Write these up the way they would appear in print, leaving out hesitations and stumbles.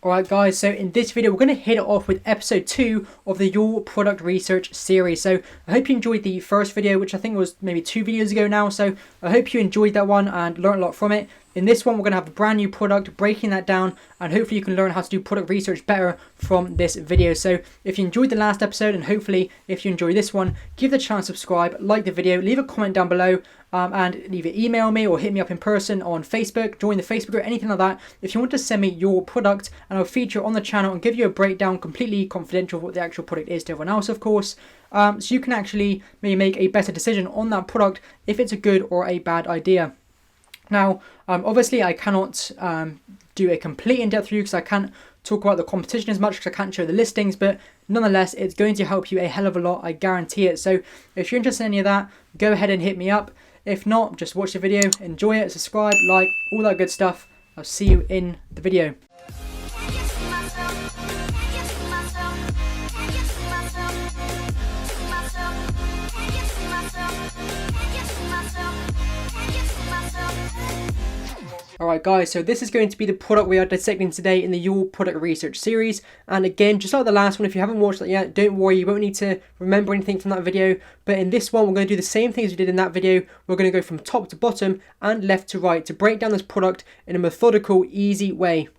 Alright guys, so in this video we're going to hit it off with episode 2 of the Your Product Research series. So I hope you enjoyed the first video, which I think was maybe 2 videos ago now. So I hope you enjoyed that one and learned a lot from it. In this one we're going to have a brand new product, breaking that down, and hopefully you can learn how to do product research better from this video. So if you enjoyed the last episode, and hopefully if you enjoy this one, give the chance to subscribe, like the video, leave a comment down below, and either email me or hit me up in person on Facebook, join the Facebook group, anything like that. If you want to send me your product, and I'll feature it on the channel and give you a breakdown completely confidential of what the actual product is to everyone else, of course. So you can actually maybe make a better decision on that product if it's a good or a bad idea. Now, obviously I cannot do a complete in-depth review because I can't talk about the competition as much because I can't show the listings, but nonetheless it's going to help you a hell of a lot, I guarantee it. So if you're interested in any of that, go ahead and hit me up. If not, just watch the video, enjoy it, subscribe, like, all that good stuff. I'll see you in the video. Alright guys, so this is going to be the product we are dissecting today in the Your Product Research series. And again, just like the last one, if you haven't watched that yet, don't worry, you won't need to remember anything from that video. But in this one, we're going to do the same thing as we did in that video. We're going to go from top to bottom and left to right to break down this product in a methodical, easy way.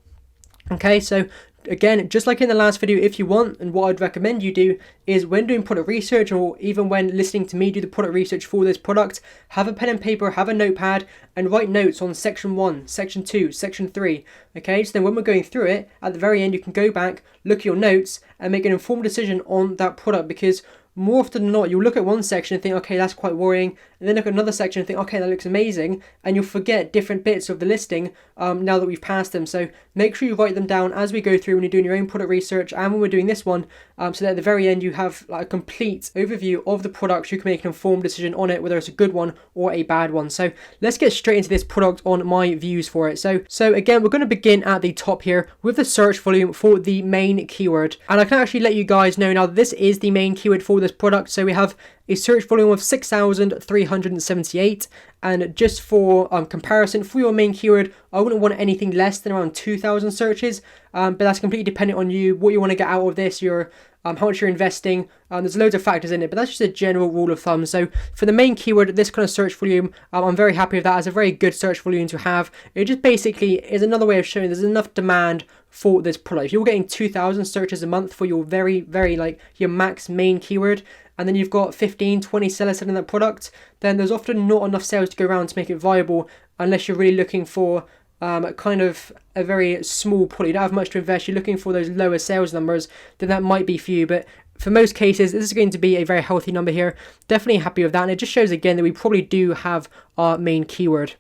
Okay, so again, just like in the last video, if you want, and what I'd recommend you do is when doing product research, or even when listening to me do the product research for this product, have a pen and paper, have a notepad, and write notes on section 1, section 2, section 3. Okay, so then when we're going through it, at the very end, you can go back, look at your notes, and make an informed decision on that product, because more often than not, you'll look at one section and think, okay, that's quite worrying, and then look at another section and think, okay, that looks amazing, and you'll forget different bits of the listing now that we've passed them. So make sure you write them down as we go through when you're doing your own product research and when we're doing this one, so that at the very end you have like a complete overview of the product. You can make an informed decision on it, whether it's a good one or a bad one. So let's get straight into this product on my views for it. So again, we're going to begin at the top here with the search volume for the main keyword, and I can actually let you guys know now that this is the main keyword for this product. So we have a search volume of 6,378, and just for comparison, for your main keyword, I wouldn't want anything less than around 2,000 searches, but that's completely dependent on you, what you want to get out of this, your how much you're investing. There's loads of factors in it, but that's just a general rule of thumb. So for the main keyword, this kind of search volume, I'm very happy with that. It's a very good search volume to have. It just basically is another way of showing there's enough demand for this product. If you're getting 2,000 searches a month for your very like your max main keyword, and then you've got 15, 20 sellers selling that product, then there's often not enough sales to go around to make it viable, unless you're really looking for kind of a very small product. You don't have much to invest, you're looking for those lower sales numbers, then that might be for you. But for most cases, this is going to be a very healthy number here. Definitely happy with that, and it just shows again that we probably do have our main keyword.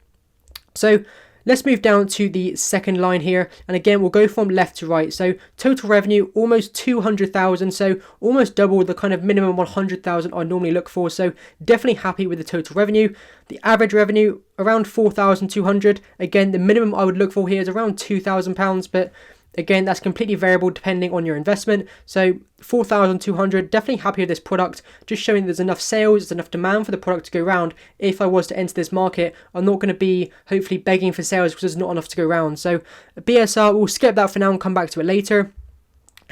So let's move down to the second line here, and again we'll go from left to right. So total revenue almost 200,000, so almost double the kind of minimum 100,000 I normally look for. So definitely happy with the total revenue. The average revenue around 4,200. Again, the minimum I would look for here is around £2,000, but again, that's completely variable depending on your investment. So 4,200, definitely happy with this product, just showing there's enough sales, there's enough demand for the product to go around. If I was to enter this market, I'm not going to be hopefully begging for sales because there's not enough to go around. So BSR, we'll skip that for now and come back to it later.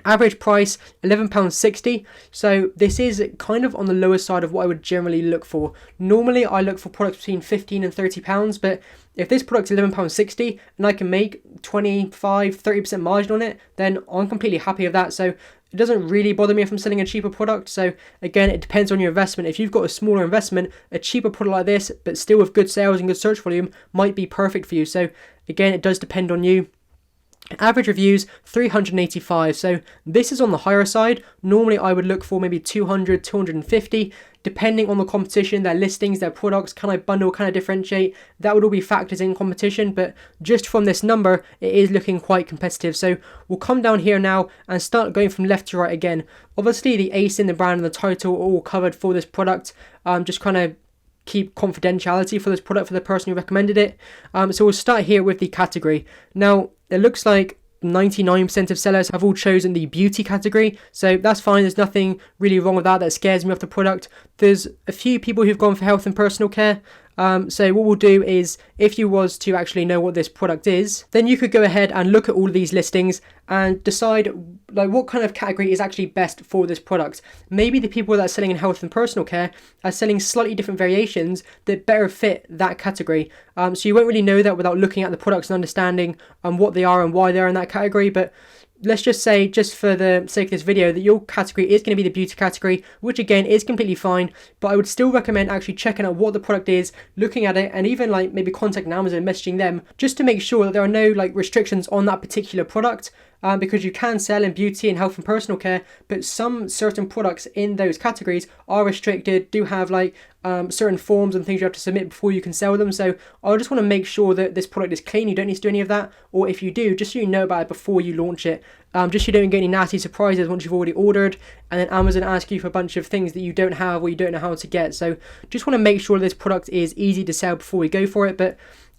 Average price £11.60, so this is kind of on the lower side of what I would generally look for. Normally I look for products between £15 and £30, but if this product's £11.60 and I can make 25-30% margin on it, then I'm completely happy with that. So it doesn't really bother me if I'm selling a cheaper product. So again, it depends on your investment. If you've got a smaller investment, a cheaper product like this but still with good sales and good search volume might be perfect for you. So again, it does depend on you. Average reviews 385, so this is on the higher side. Normally I would look for maybe 200, 250, depending on the competition, their listings, their products. Can I bundle, can I differentiate? That would all be factors in competition, but just from this number, it is looking quite competitive. So we'll come down here now and start going from left to right again. Obviously the ACE in the brand and the title are all covered for this product. Just kind of keep confidentiality for this product for the person who recommended it. So we'll start here with the category. Now, it looks like 99% of sellers have all chosen the beauty category, so that's fine. There's nothing really wrong with that scares me off the product. There's a few people who've gone for health and personal care, So what we'll do is, if you was to actually know what this product is, then you could go ahead and look at all of these listings and decide like what kind of category is actually best for this product. Maybe the people that are selling in health and personal care are selling slightly different variations that better fit that category. So you won't really know that without looking at the products and understanding what they are and why they're in that category. But let's just say, just for the sake of this video, that your category is going to be the beauty category, which again is completely fine, but I would still recommend actually checking out what the product is, looking at it, and even like maybe contacting Amazon, messaging them, just to make sure that there are no like restrictions on that particular product. Because you can sell in beauty and health and personal care, but some certain products in those categories are restricted, do have like certain forms and things you have to submit before you can sell them. So I just want to make sure that this product is clean. You don't need to do any of that, or if you do, just so you know about it before you launch it, just so you don't get any nasty surprises once you've already ordered and then Amazon asks you for a bunch of things that you don't have or you don't know how to get. So just want to make sure this product is easy to sell before we go for it. But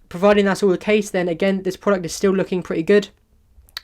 providing that's all the case, then again, this product is still looking pretty good.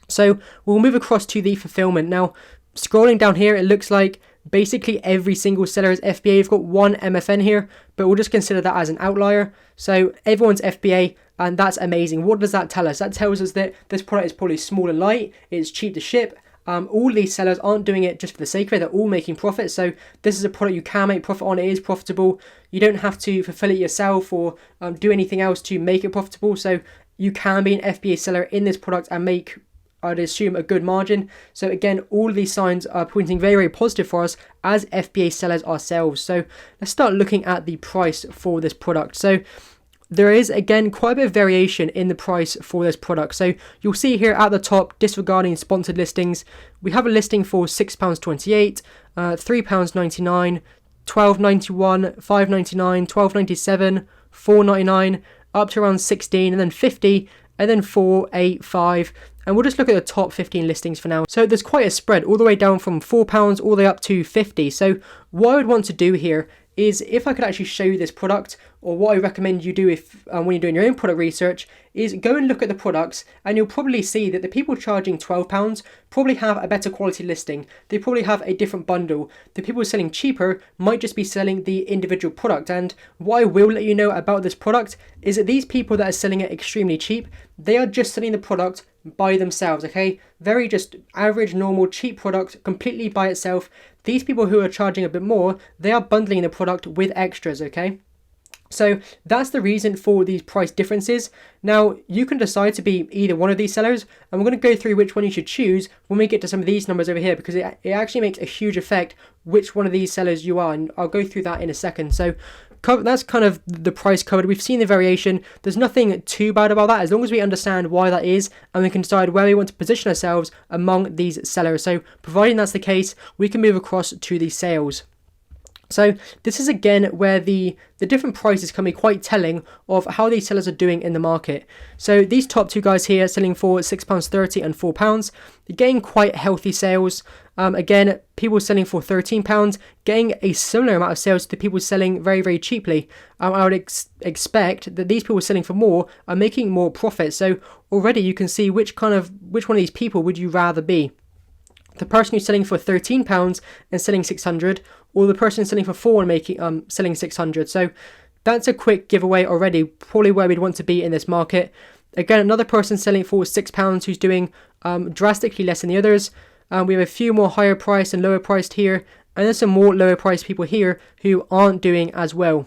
So we'll move across to the fulfillment. Now, scrolling down here, it looks like basically every single seller is FBA. You've got one MFN here, but we'll just consider that as an outlier. So everyone's FBA, and that's amazing. What does that tell us? That tells us that this product is probably small and light, it's cheap to ship. All these sellers aren't doing it just for the sake of it, they're all making profit. So this is a product you can make profit on, it is profitable. You don't have to fulfill it yourself or do anything else to make it profitable. So you can be an FBA seller in this product and make, I'd assume, a good margin. So again, all of these signs are pointing very, very positive for us as FBA sellers ourselves. So let's start looking at the price for this product. So there is, again, quite a bit of variation in the price for this product. So you'll see here at the top, disregarding sponsored listings, we have a listing for £6.28, £3.99, £12.91, £5.99, £12.97, £4.99, up to around £16, and then £50, and then £4, £8, £5. And we'll just look at the top 15 listings for now. So there's quite a spread all the way down from £4 all the way up to £50. So what I would want to do here is, if I could actually show you this product, or what I recommend you do if when you're doing your own product research, is go and look at the products, and you'll probably see that the people charging £12 probably have a better quality listing. They probably have a different bundle. The people selling cheaper might just be selling the individual product. And what I will let you know about this product is that these people that are selling it extremely cheap, they are just selling the product by themselves, okay? Very just average, normal, cheap product completely by itself. These people who are charging a bit more, they are bundling the product with extras, okay? So that's the reason for these price differences. Now, you can decide to be either one of these sellers, and we're going to go through which one you should choose when we get to some of these numbers over here, because it actually makes a huge effect which one of these sellers you are, and I'll go through that in a second. So that's kind of the price covered. We've seen the variation. There's nothing too bad about that, as long as we understand why that is, and we can decide where we want to position ourselves among these sellers. So providing that's the case, we can move across to the sales. So this is again where the different prices can be quite telling of how these sellers are doing in the market. So these top two guys here selling for £6.30 and £4, they're getting quite healthy sales. Again, people selling for £13, getting a similar amount of sales to the people selling very, very cheaply. I would expect that these people selling for more are making more profit. So already you can see which one of these people would you rather be. The person who's selling for £13 and selling £600, or the person selling for £4 and making selling £600. So that's a quick giveaway already, probably where we'd want to be in this market. Again, another person selling for £6 who's doing drastically less than the others. We have a few more higher priced and lower priced here, and there's some more lower priced people here who aren't doing as well.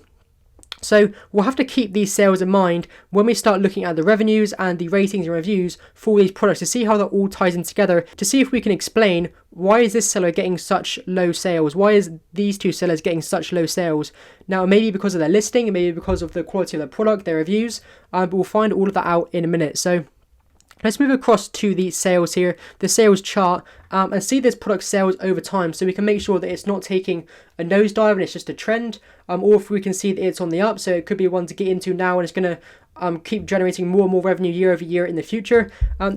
So we'll have to keep these sales in mind when we start looking at the revenues and the ratings and reviews for these products, to see how that all ties in together, to see if we can explain why is this seller getting such low sales, why is these two sellers getting such low sales. Now, maybe because of their listing, maybe because of the quality of their product, their reviews, but we'll find all of that out in a minute. So let's move across to the sales here, the sales chart, and see this product sales over time, so we can make sure that it's not taking a nosedive and it's just a trend, or if we can see that it's on the up, so it could be one to get into now and it's going to keep generating more and more revenue year over year in the future.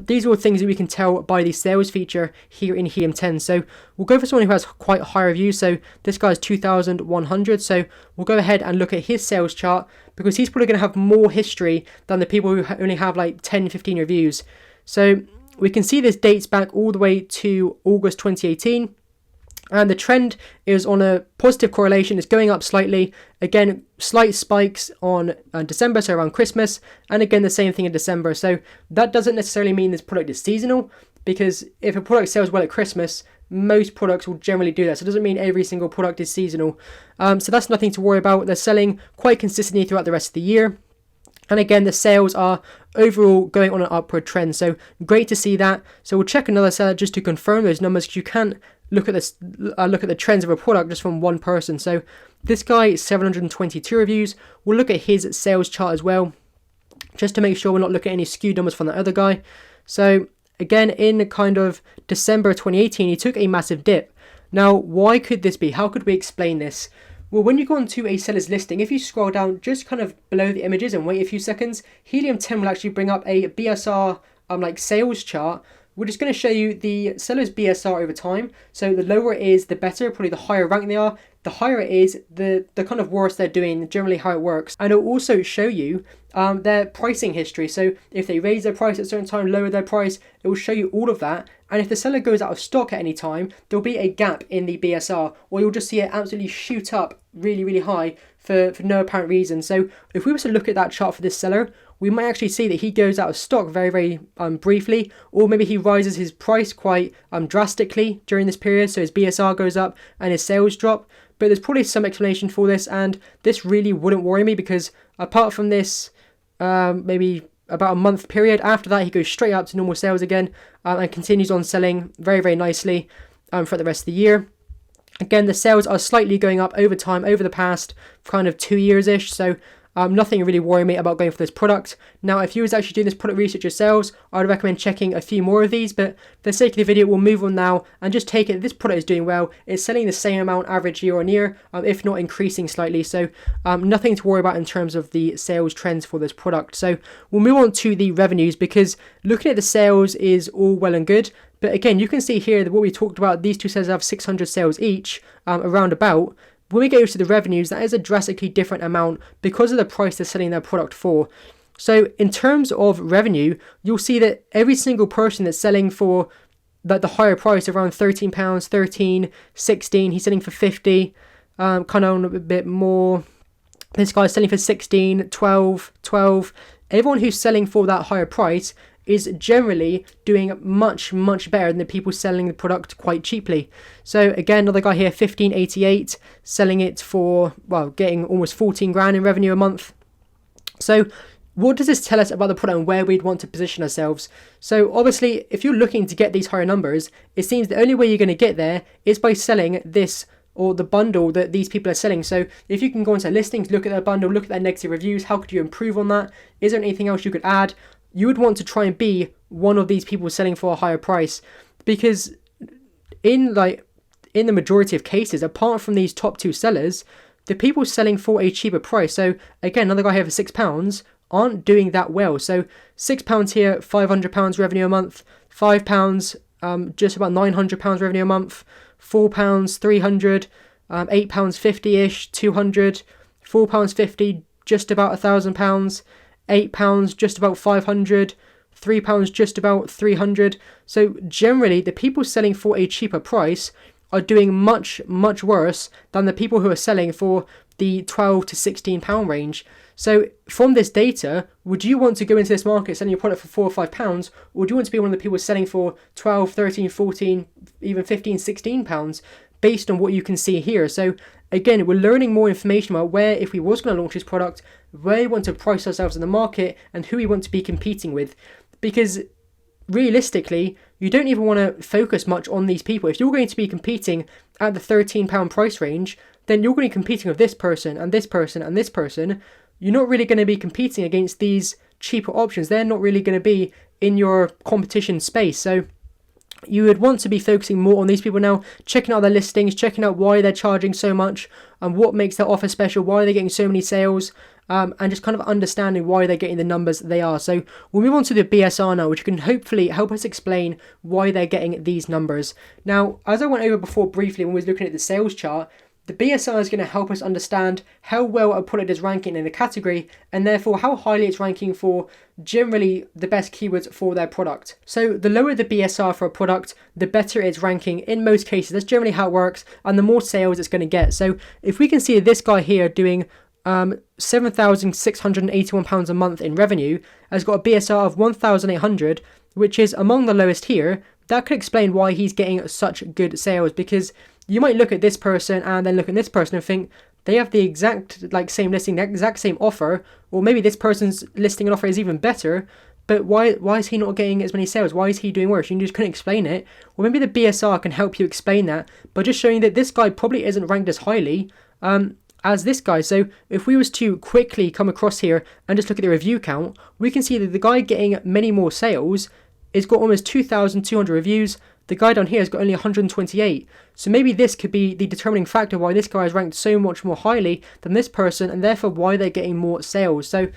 These are all things that we can tell by the sales feature here in Helium 10. So we'll go for someone who has quite high reviews. So this guy's 2,100. So we'll go ahead and look at his sales chart, because he's probably going to have more history than the people who only have like 10, 15 reviews. So we can see this dates back all the way to August 2018. And the trend is on a positive correlation. It's going up slightly. Again, slight spikes on December, so around Christmas. And again, the same thing in December. So that doesn't necessarily mean this product is seasonal, because if a product sells well at Christmas, most products will generally do that. So it doesn't mean every single product is seasonal. So that's nothing to worry about. They're selling quite consistently throughout the rest of the year. And again, the sales are overall going on an upward trend. So great to see that. So we'll check another seller just to confirm those numbers, because you can't look at this, look at the trends of a product just from one person. So this guy, 722 reviews. We'll look at his sales chart as well, just to make sure we're not looking at any skewed numbers from the other guy. So again, in kind of December 2018, he took a massive dip. Now, why could this be? How could we explain this? Well, when you go onto a seller's listing, if you scroll down just kind of below the images and wait a few seconds, Helium 10 will actually bring up a BSR like sales chart. We're just going to show you the seller's BSR over time. So the lower it is, the better. Probably the higher rank they are, the higher it is, the kind of worse they're doing, generally how it works. And it'll also show you their pricing history. So if they raise their price at a certain time, lower their price, it will show you all of that. And if the seller goes out of stock at any time, there'll be a gap in the BSR, or you'll just see it absolutely shoot up really, really high for no apparent reason. So if we were to look at that chart for this seller, we might actually see that he goes out of stock very, very briefly, or maybe he rises his price quite drastically during this period, so his BSR goes up and his sales drop. But there's probably some explanation for this, and this really wouldn't worry me, because apart from this, maybe about a month period, after that he goes straight up to normal sales again, and continues on selling very, very nicely for the rest of the year. Again, the sales are slightly going up over time, over the past kind of 2 years-ish, so nothing really worrying me about going for this product. Now, if you was actually doing this product research yourselves, I would recommend checking a few more of these, but for the sake of the video, we'll move on now and just take it. This product is doing well. It's selling the same amount average year on year, if not increasing slightly. So nothing to worry about in terms of the sales trends for this product. So we'll move on to the revenues, because looking at the sales is all well and good. But again, you can see here that what we talked about, these two sellers have 600 sales each, around about. When we go to the revenues, that is a drastically different amount because of the price they're selling their product for. So in terms of revenue, you'll see that every single person that's selling for the higher price, around £13, 13, 16, he's selling for 50, kind of on a bit more. This guy's selling for 16, 12, 12. Everyone who's selling for that higher price is generally doing much, much better than the people selling the product quite cheaply. So again, another guy here, 1588, selling it for, well, getting almost 14 grand in revenue a month. So what does this tell us about the product and where we'd want to position ourselves? So obviously, if you're looking to get these higher numbers, it seems the only way you're going to get there is by selling this, or the bundle that these people are selling. So if you can go into listings, look at their bundle, look at their negative reviews, how could you improve on that? Is there anything else you could add? You would want to try and be one of these people selling for a higher price, because in the majority of cases, apart from these top two sellers, the people selling for a cheaper price, so again, another guy here for £6, aren't doing that well. So £6 here, £500 revenue a month, £5, just about £900 revenue a month, £4, 300, £8.50-ish, 200, £4.50, just about £1,000, £8 just about 500, £3 just about 300. So generally, the people selling for a cheaper price are doing much, much worse than the people who are selling for the £12 to £16 range. So from this data, would you want to go into this market selling your product for £4 or £5, or do you want to be one of the people selling for 12, 13, 14, even 15, £16 based on what you can see here? So again, we're learning more information about where, if we was going to launch this product, where we want to price ourselves in the market and who we want to be competing with. Because realistically, you don't even want to focus much on these people. If you're going to be competing at the £13 price range, then you're going to be competing with this person and this person and this person. You're not really going to be competing against these cheaper options. They're not really going to be in your competition space. So you would want to be focusing more on these people now, checking out their listings, checking out why they're charging so much and what makes their offer special, why they're getting so many sales, and just kind of understanding why they're getting the numbers they are. So we'll move on to the BSR now, which can hopefully help us explain why they're getting these numbers. Now, as I went over before briefly when we was looking at the sales chart, the BSR is going to help us understand how well a product is ranking in the category, and therefore how highly it's ranking for generally the best keywords for their product. So the lower the BSR for a product, the better it's ranking in most cases. That's generally how it works, and the more sales it's going to get. So if we can see this guy here doing £7,681 a month in revenue, has got a BSR of 1,800, which is among the lowest here, that could explain why he's getting such good sales, because you might look at this person and then look at this person and think they have the exact same listing, the exact same offer, or maybe this person's listing and offer is even better, but why is he not getting as many sales? Why is he doing worse? You just couldn't explain it. Well, maybe the BSR can help you explain that by just showing that this guy probably isn't ranked as highly as this guy. So if we was to quickly come across here and just look at the review count, we can see that the guy getting many more sales has got almost 2,200 reviews. The guy down here has got only 128. So maybe this could be the determining factor why this guy is ranked so much more highly than this person, and therefore why they're getting more sales. So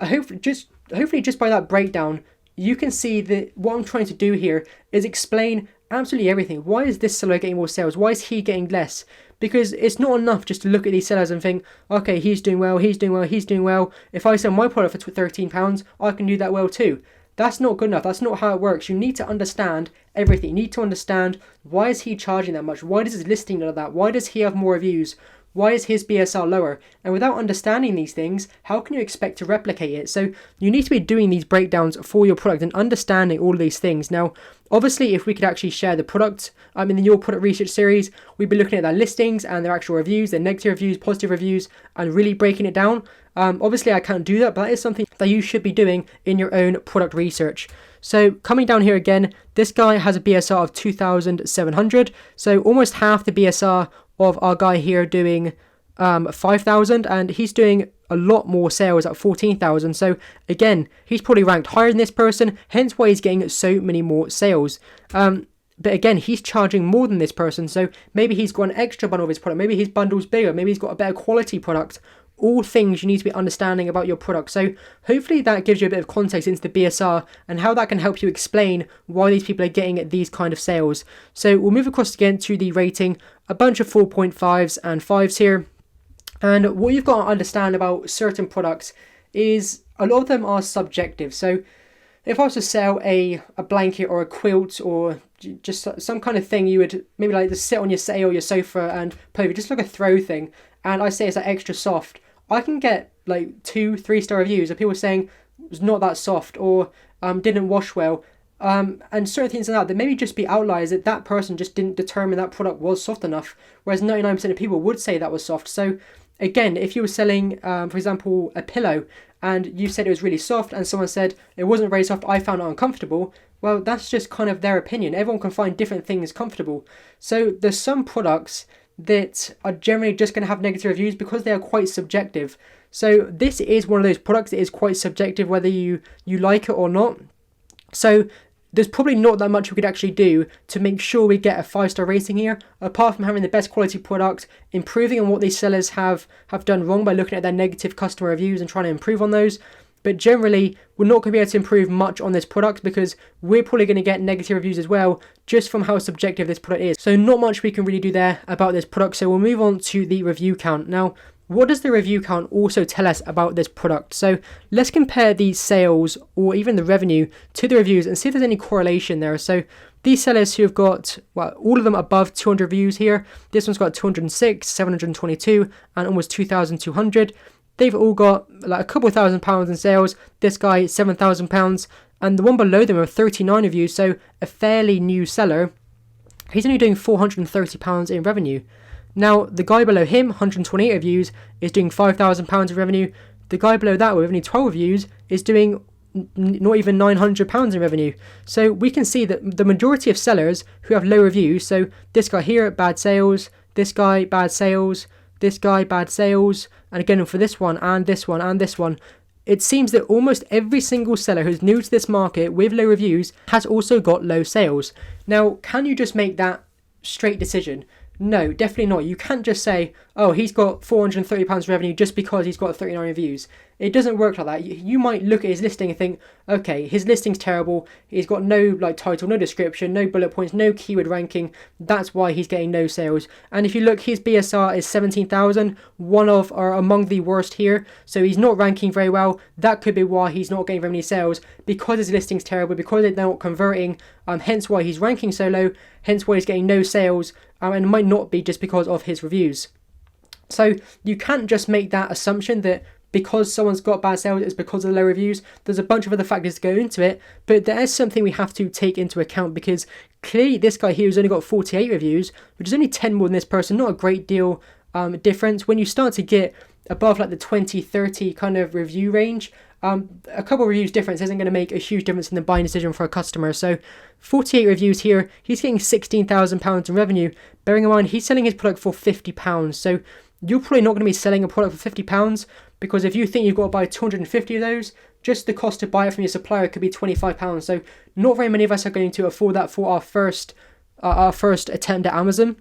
hopefully just by that breakdown, you can see that what I'm trying to do here is explain absolutely everything. Why is this seller getting more sales? Why is he getting less? Because it's not enough just to look at these sellers and think, okay, he's doing well, he's doing well, he's doing well. If I sell my product for £13, I can do that well too. That's not good enough. That's not how it works. You need to understand everything. You need to understand, why is he charging that much? Why does his listing know that? Why does he have more reviews? Why is his BSR lower? And without understanding these things, how can you expect to replicate it? So you need to be doing these breakdowns for your product and understanding all of these things. Now, obviously, if we could actually share the product in the Your Product Research series, we'd be looking at their listings and their actual reviews, their negative reviews, positive reviews, and really breaking it down. Obviously, I can't do that, but that is something that you should be doing in your own product research. So coming down here again, this guy has a BSR of 2,700. So almost half the BSR of our guy here doing 5,000, and he's doing a lot more sales at 14,000. So again, he's probably ranked higher than this person, hence why he's getting so many more sales. But again, he's charging more than this person, so maybe he's got an extra bundle of his product, maybe his bundle's bigger, maybe he's got a better quality product. All things you need to be understanding about your product. So hopefully that gives you a bit of context into the BSR and how that can help you explain why these people are getting these kind of sales. So we'll move across again to the rating, a bunch of 4.5s and 5s here. And what you've got to understand about certain products is a lot of them are subjective. So if I was to sell a blanket or a quilt or just some kind of thing, you would maybe like to sit on your say or your sofa and play with, just like a throw thing, and I say it's like extra soft, I can get like 2-3 star reviews of people saying it's not that soft or didn't wash well, and certain things like that maybe just be outliers, that person just didn't determine that product was soft enough, whereas 99% of people would say that was soft. So again, if you were selling, for example, a pillow, and you said it was really soft, and someone said it wasn't very soft, I found it uncomfortable, well, that's just kind of their opinion. Everyone can find different things comfortable. So there's some products that are generally just going to have negative reviews because they are quite subjective. So this is one of those products that is quite subjective, whether you like it or not. So there's probably not that much we could actually do to make sure we get a 5-star rating here, apart from having the best quality product, improving on what these sellers have done wrong by looking at their negative customer reviews and trying to improve on those. But generally, we're not going to be able to improve much on this product because we're probably going to get negative reviews as well, just from how subjective this product is. So not much we can really do there about this product. So we'll move on to the review count. Now, what does the review count also tell us about this product? So let's compare the sales or even the revenue to the reviews and see if there's any correlation there. So these sellers who have got, well, all of them above 200 reviews here. This one's got 206, 722, and almost 2,200. They've all got like a couple £1,000 in sales. This guy, £7,000. And the one below them are 39 reviews, so a fairly new seller. He's only doing £430 in revenue. Now, the guy below him, 128 reviews, is doing £5,000 in revenue. The guy below that, with only 12 reviews, is doing not even £900 in revenue. So we can see that the majority of sellers who have low reviews, so this guy here, bad sales, this guy, bad sales, this guy, bad sales, and again for this one, and this one, and this one, it seems that almost every single seller who's new to this market with low reviews has also got low sales. Now, can you just make that straight decision? No, definitely not. You can't just say, oh, he's got £430 revenue just because he's got 39 reviews. It doesn't work like that. You might look at his listing and think, okay, his listing's terrible. He's got no like title, no description, no bullet points, no keyword ranking. That's why he's getting no sales. And if you look, his BSR is 17,000, one of or among the worst here. So he's not ranking very well. That could be why he's not getting very many sales, because his listing's terrible, because they're not converting. Hence why he's ranking so low. Hence why he's getting no sales. And it might not be just because of his reviews. So you can't just make that assumption that because someone's got bad sales, it's because of the low reviews. There's a bunch of other factors to go into it, but there is something we have to take into account, because clearly this guy here has only got 48 reviews, which is only 10 more than this person, not a great deal difference. When you start to get above like the 20, 30 kind of review range, a couple of reviews difference isn't going to make a huge difference in the buying decision for a customer. So 48 reviews here, he's getting £16,000 in revenue. Bearing in mind, he's selling his product for £50. So you're probably not going to be selling a product for £50, because if you think you've got to buy 250 of those, just the cost to buy it from your supplier could be £25. So not very many of us are going to afford that for our first attempt at Amazon.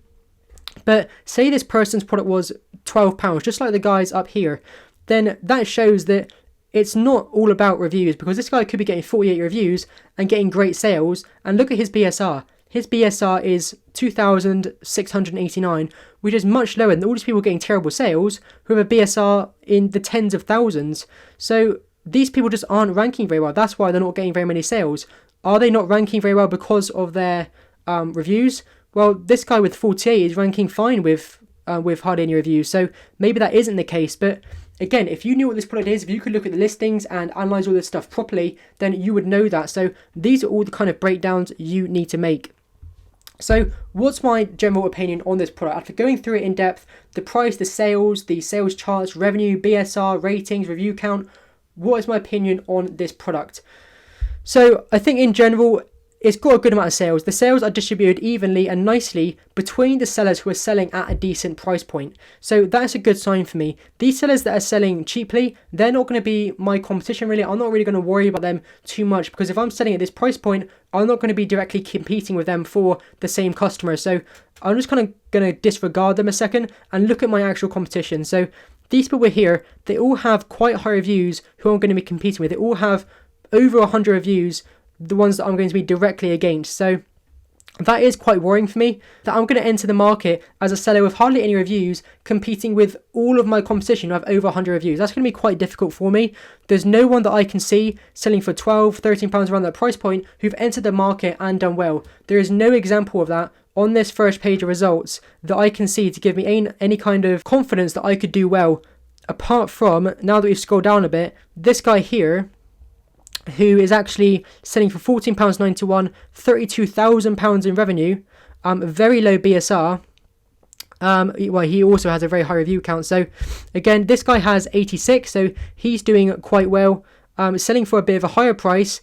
But say this person's product was £12, just like the guys up here, then that shows that it's not all about reviews, because this guy could be getting 48 reviews and getting great sales. And look at his BSR. His BSR is 2,689, which is much lower than all these people getting terrible sales who have a BSR in the tens of thousands. So these people just aren't ranking very well. That's why they're not getting very many sales. Are they not ranking very well because of their reviews? Well, this guy with 48 is ranking fine with hardly any reviews. So maybe that isn't the case. But again, if you knew what this product is, if you could look at the listings and analyze all this stuff properly, then you would know that. So these are all the kind of breakdowns you need to make. So what's my general opinion on this product? After going through it in depth, the price, the sales charts, revenue, BSR, ratings, review count, what is my opinion on this product? So I think in general, it's got a good amount of sales. The sales are distributed evenly and nicely between the sellers who are selling at a decent price point. So that's a good sign for me. These sellers that are selling cheaply, they're not going to be my competition really. I'm not really going to worry about them too much, because if I'm selling at this price point, I'm not going to be directly competing with them for the same customers. So I'm just kind of going to disregard them a second and look at my actual competition. So these people here, they all have quite high reviews who I'm going to be competing with. They all have over 100 reviews, the ones that I'm going to be directly against. So that is quite worrying for me, that I'm going to enter the market as a seller with hardly any reviews, competing with all of my competition who have over 100 reviews. That's going to be quite difficult for me. There's no one that I can see selling for £12, £13 around that price point who've entered the market and done well. There is no example of that on this first page of results that I can see to give me any kind of confidence that I could do well, apart from, now that we've scrolled down a bit, this guy here, who is actually selling for £14.91, £32,000 in revenue, very low BSR. Well, he also has a very high review count. So again, this guy has 86, so he's doing quite well, selling for a bit of a higher price,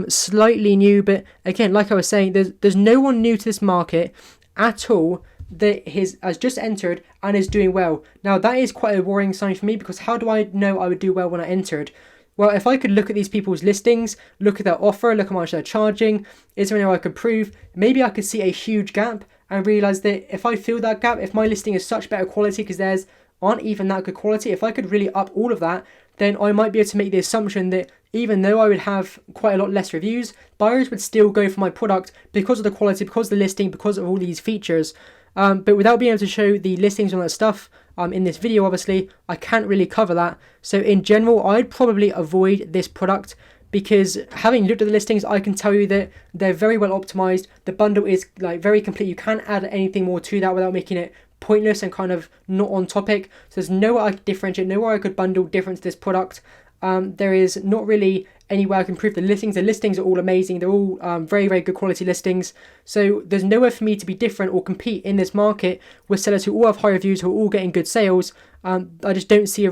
slightly new. But again, like I was saying, there's no one new to this market at all that has just entered and is doing well. Now that is quite a worrying sign for me, because how do I know I would do well when I entered? Well, if I could look at these people's listings, look at their offer, look how much they're charging, is there any way I could prove? Maybe I could see a huge gap and realise that if I fill that gap, if my listing is such better quality because theirs aren't even that good quality, if I could really up all of that, then I might be able to make the assumption that even though I would have quite a lot less reviews, buyers would still go for my product because of the quality, because of the listing, because of all these features. But without being able to show the listings on that stuff in this video, obviously, I can't really cover that. So in general, I'd probably avoid this product, because having looked at the listings, I can tell you that they're very well optimized. The bundle is like very complete. You can't add anything more to that without making it pointless and kind of not on topic. So there's nowhere I could differentiate, nowhere I could bundle different to this product. There is not really anywhere I can prove the listings. The listings are all amazing. They're all very, very good quality listings. So there's nowhere for me to be different or compete in this market with sellers who all have high reviews, who are all getting good sales. I just don't see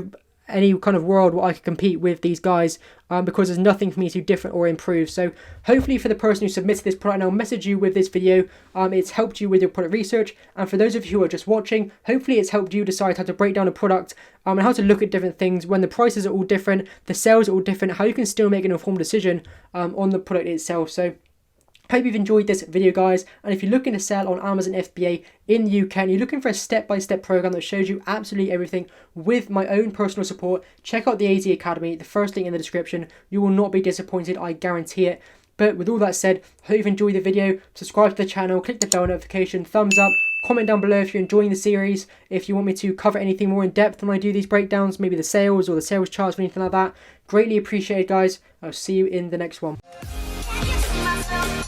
any kind of world where I could compete with these guys, because there's nothing for me to do different or improve. So hopefully for the person who submitted this product, and I'll message you with this video, it's helped you with your product research. And for those of you who are just watching, hopefully it's helped you decide how to break down a product, and how to look at different things when the prices are all different, the sales are all different, how you can still make an informed decision on the product itself. So Hope you've enjoyed this video, guys, and if you're looking to sell on Amazon FBA in the UK and you're looking for a step-by-step program that shows you absolutely everything with my own personal support, check out the AZ Academy, the first link in the description. You will not be disappointed, I guarantee it. But with all that said, hope you've enjoyed the video. Subscribe to the channel, click the bell notification, thumbs up, comment down below if you're enjoying the series. If you want me to cover anything more in depth when I do these breakdowns, maybe the sales or the sales charts or anything like that, greatly appreciated, guys. I'll see you in the next one. Myself.